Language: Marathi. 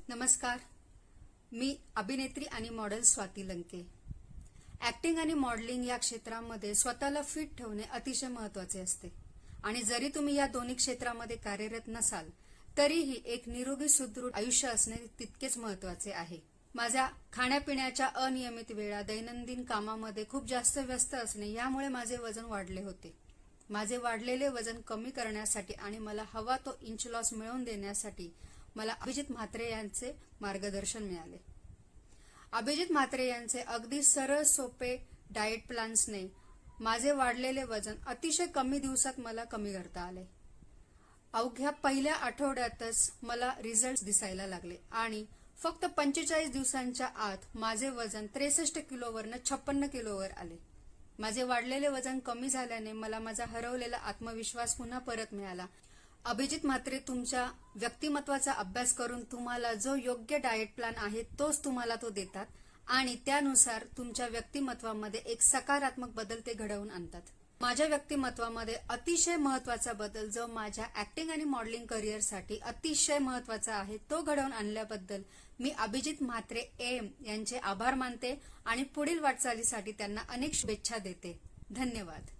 नमस्कार, मी अभिनेत्री आणि मॉडेल स्वाती लंके। ऍक्टिंग आणि मॉडेलिंग या क्षेत्रामध्ये स्वतःला फिट ठेवणे अतिशय महत्त्वाचे असते आणि जरी तुम्ही या दोन्ही क्षेत्रामध्ये कार्यरत नसाल तरीही एक निरोगी सुदृढ आयुष्य असणे तितकेच महत्त्वाचे आहे। माझ्या खाण्यापिण्याच्या अनियमित वेळा, दैनंदिन कामामध्ये खूप जास्त व्यस्त असणे यामुळे माझे वजन वाढले होते। माझे वाढलेले वजन कमी करण्यासाठी आणि मला हवा तो इंच लॉस मिळवून देण्यासाठी मला अभिजित म्हात्रे यांचे मार्गदर्शन मिळाले। अभिजित म्हात्रे यांचे अगदी सरळ सोपे डाएट प्लॅन्सने माझे वाढलेले वजन अतिशय कमी दिवसात मला कमी करता आले। अवघ्या पहिल्या आठवड्यातच मला रिझल्ट दिसायला लागले आणि फक्त 45 दिवसांच्या आत माझे वजन 63 किलोवरनं 56 किलोवर आले। माझे वाढलेले वजन कमी झाल्याने मला माझा हरवलेला आत्मविश्वास पुन्हा परत मिळाला। अभिजित म्हात्रे तुमच्या व्यक्तिमत्वाचा अभ्यास करून तुम्हाला जो योग्य डाएट प्लॅन आहे तोच तुम्हाला तो देतात आणि त्यानुसार तुमच्या व्यक्तिमत्वामध्ये एक सकारात्मक बदल ते घडवून आणतात। माझ्या व्यक्तिमत्वामध्ये अतिशय महत्त्वाचा बदल जो माझ्या ऍक्टिंग आणि मॉडेलिंग करिअरसाठी अतिशय महत्त्वाचा आहे तो घडवून आणल्याबद्दल मी अभिजित म्हात्रे एम यांचे आभार मानते आणि पुढील वाटचालीसाठी त्यांना अनेक शुभेच्छा देते। धन्यवाद।